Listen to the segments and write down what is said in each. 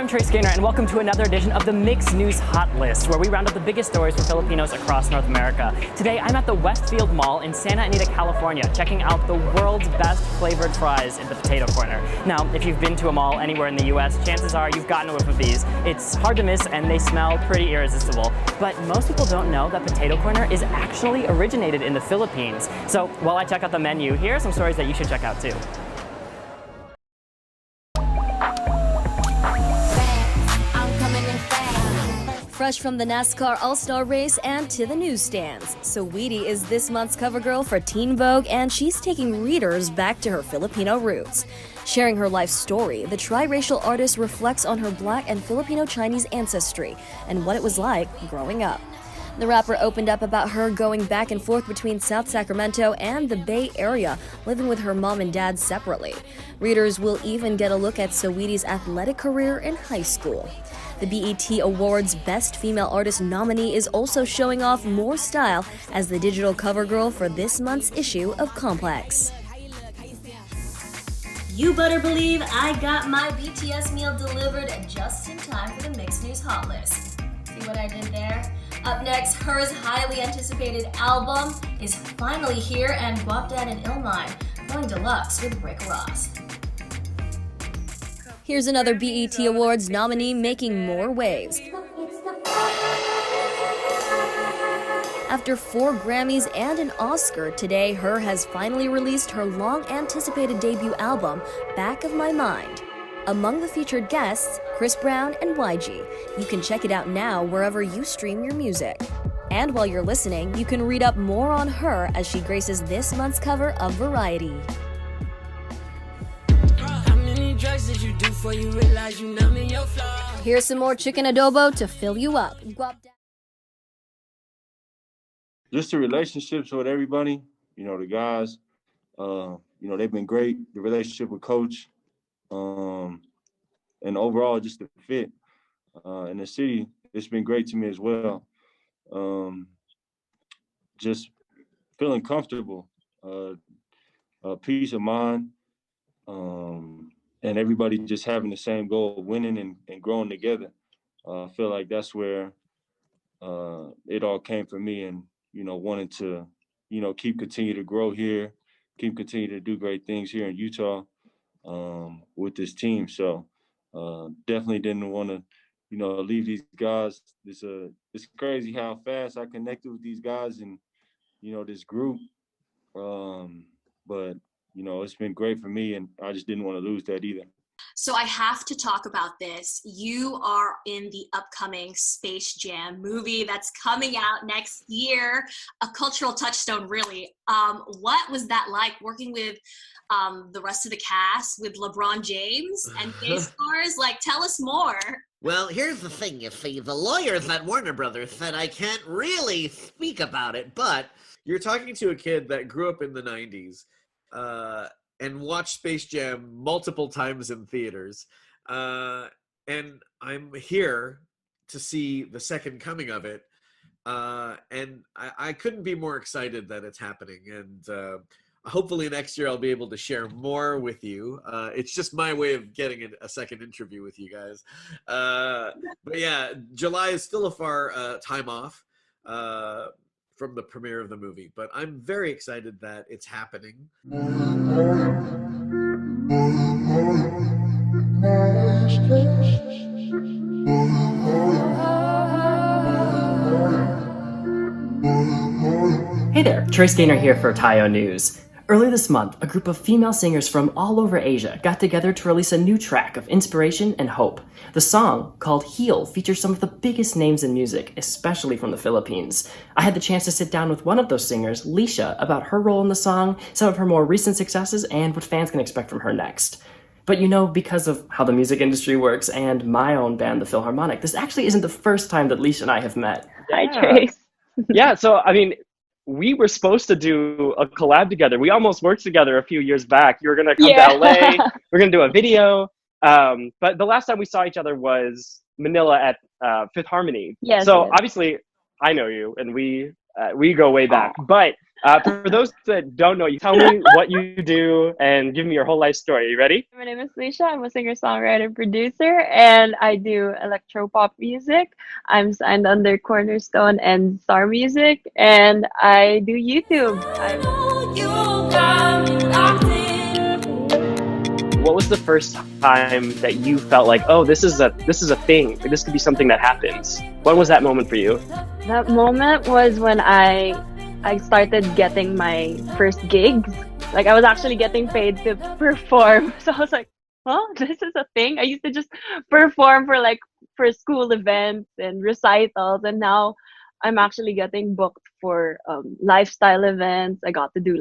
I'm Trace Gaynor, and welcome to another edition of the Mix News Hot List, where we round up the biggest stories for Filipinos across North America. Today, I'm at the Westfield Mall in Santa Anita, California, checking out the world's best flavored fries in the Potato Corner. Now, if you've been to a mall anywhere in the U.S., chances are you've gotten a whiff of these. It's hard to miss, and they smell pretty irresistible. But most people don't know that Potato Corner is actually originated in the Philippines. So while I check out the menu, here are some stories that you should check out too. Fresh from the NASCAR All-Star race and to the newsstands, Saweetie is this month's cover girl for Teen Vogue, and she's taking readers back to her Filipino roots. Sharing her life story, the triracial artist reflects on her Black and Filipino-Chinese ancestry and what it was like growing up. The rapper opened up about her going back and forth between South Sacramento and the Bay Area, living with her mom and dad separately. Readers will even get a look at Saweetie's athletic career in high school. The BET Awards Best Female Artist nominee is also showing off more style as the digital cover girl for this month's issue of Complex. You better believe I got my BTS meal delivered just in time for the Mix News Hot List. See what I did there? Up next, Her's highly anticipated album is finally here, and Guapdan and Illmind going deluxe with Rick Ross. Here's another BET Awards nominee making more waves. After 4 Grammys and an Oscar, today Her has finally released her long-anticipated debut album, Back of My Mind. Among the featured guests, Chris Brown and YG. You can check it out now wherever you stream your music. And while you're listening, you can read up more on Her as she graces this month's cover of Variety. Here's some more chicken adobo to fill you up. Just the relationships with everybody, the guys, they've been great. The relationship with Coach, and overall just the fit in the city, it's been great to me as well. Just feeling comfortable, peace of mind, and everybody just having the same goal of winning and growing together. I feel like that's where it all came for me, and, wanting to, continue to grow here, continue to do great things here in Utah with this team. So definitely didn't want to, leave these guys. It's crazy how fast I connected with these guys and, this group. But it's been great for me, and I just didn't want to lose that either. So I have to talk about this. You are in the upcoming Space Jam movie that's coming out next year, a cultural touchstone, really. What was that like working with the rest of the cast, with LeBron James and guest stars? Like, tell us more. Well, here's the thing, you see. The lawyers at Warner Brothers said I can't really speak about it, but you're talking to a kid that grew up in the 90s and watched Space Jam multiple times in theaters. And I'm here to see the second coming of it. And I couldn't be more excited that it's happening. And hopefully next year I'll be able to share more with you. It's just my way of getting a second interview with you guys. But yeah, July is still a far time off from the premiere of the movie, but I'm very excited that it's happening. Hey there, Trace Gaynor here for Tayo News. Earlier this month, a group of female singers from all over Asia got together to release a new track of inspiration and hope. The song, called Heal, features some of the biggest names in music, especially from the Philippines. I had the chance to sit down with one of those singers, Leisha, about her role in the song, some of her more recent successes, and what fans can expect from her next. But because of how the music industry works and my own band, the Philharmonic, this actually isn't the first time that Leisha and I have met. Hi, Trace. Yeah, so we were supposed to do a collab together. We almost worked together a few years back. You were going to come to LA. We're going to do a video. But the last time we saw each other was Manila at Fifth Harmony. Yes, so yes. Obviously, I know you, and we go way back. But For those that don't know you, tell me what you do and give me your whole life story. You ready? My name is Leisha. I'm a singer-songwriter producer, and I do electropop music. I'm signed under Cornerstone and Star Music, and I do YouTube. What was the first time that you felt like, oh, this is a thing. Like, this could be something that happens? When was that moment for you? That moment was when I started getting my first gigs. Like, I was actually getting paid to perform. So I was like, huh, this is a thing? I used to just perform for school events and recitals, and now I'm actually getting booked for lifestyle events. I got to do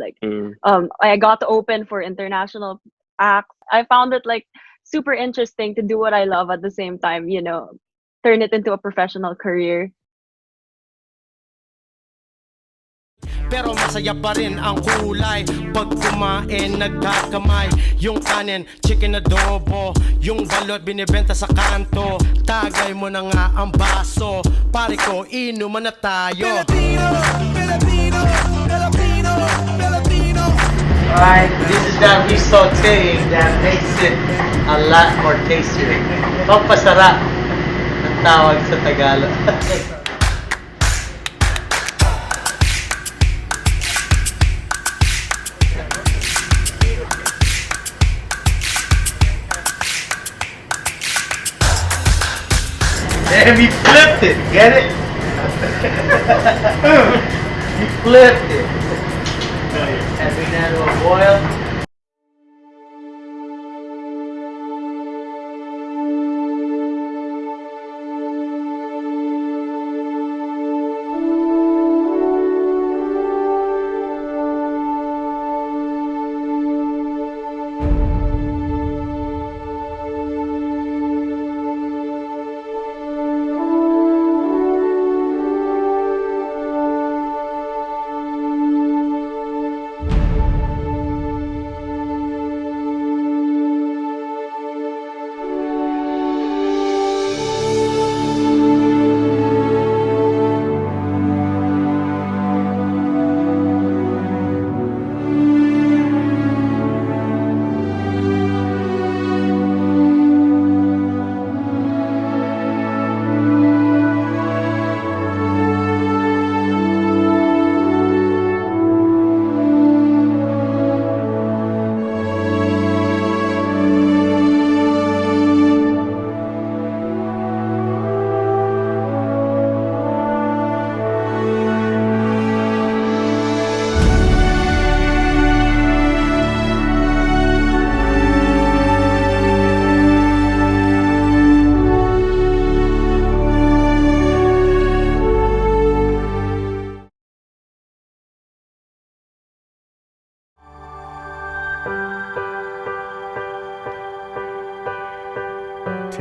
I got to open for international acts. I found it like super interesting to do what I love at the same time, turn it into a professional career. Pero masaya pa rin ang kulay. Pag kumain, nagkakamay. Yung kanin, chicken adobo. Yung balot, binibenta sa kanto. Tagay mo na nga ang baso. Pare ko, inuman na tayo. Filipino, Filipino, Filipino, Filipino. Alright, this is that beef saute that makes it a lot more tastier. Pampasarap ang tawag sa Tagalog. Damn, he flipped it, get it? He flipped it. And bring that to a boil.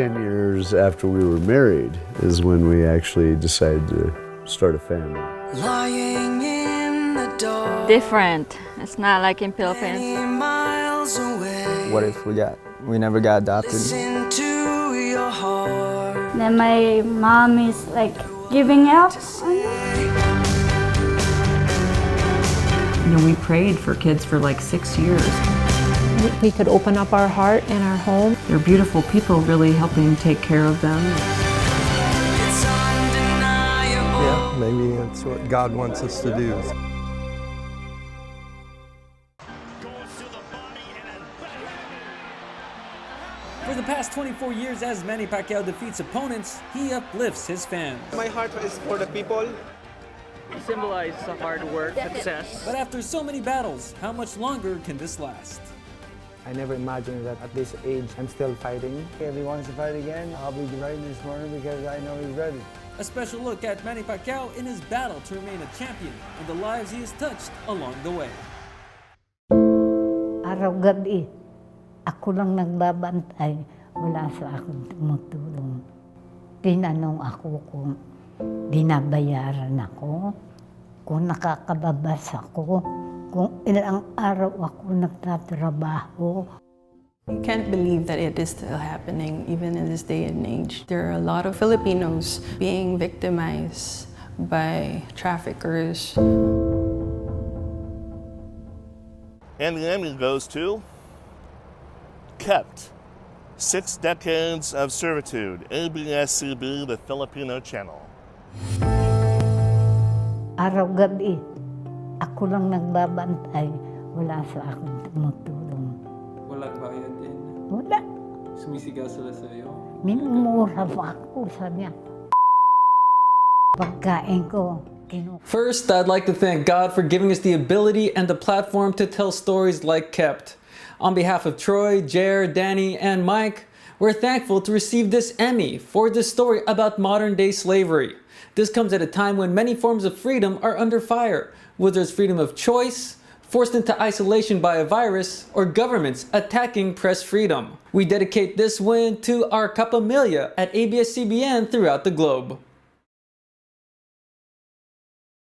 Years after we were married is when we actually decided to start a family. Lying in the dark, different. It's not like in Philippines. miles away. What if we never got adopted? Listen to your heart. Then my mom is like giving up. We prayed for kids for like 6 years. We could open up our heart and our home. They're beautiful people, really helping take care of them. Yeah, maybe that's what God wants us to do. For the past 24 years, as Manny Pacquiao defeats opponents, he uplifts his fans. My heart is for the people. It symbolizes hard work, success. But after so many battles, how much longer can this last? I never imagined that at this age I'm still fighting. If he wants to fight again, I'll be ready this morning because I know he's ready. A special look at Manny Pacquiao in his battle to remain a champion and the lives he has touched along the way. Araw-gabi, ako lang nagbabantay, wala sa akong tumutulong. Tinanong ako kung binabayaran ako, kung nakakababas ako, kung ilang araw ako nagtatrabaho. You can't believe that it is still happening even in this day and age. There are a lot of Filipinos being victimized by traffickers. And the Emmy goes to Kept. 6 Decades of Servitude, ABS-CBN, the Filipino channel. Araw-gabi, ako lang nagbabantay. Wala sa akin tumutulong. Walang bayad din. Wala. Sumisigaw sila sa iyo. Minumura pa ako sa niya. Pagkain ko, First, I'd like to thank God for giving us the ability and the platform to tell stories like Kept. On behalf of Troy, Jer, Danny, and Mike, we're thankful to receive this Emmy for this story about modern-day slavery. This comes at a time when many forms of freedom are under fire, whether it's freedom of choice, forced into isolation by a virus, or governments attacking press freedom. We dedicate this win to our Kapamilya at ABS-CBN throughout the globe.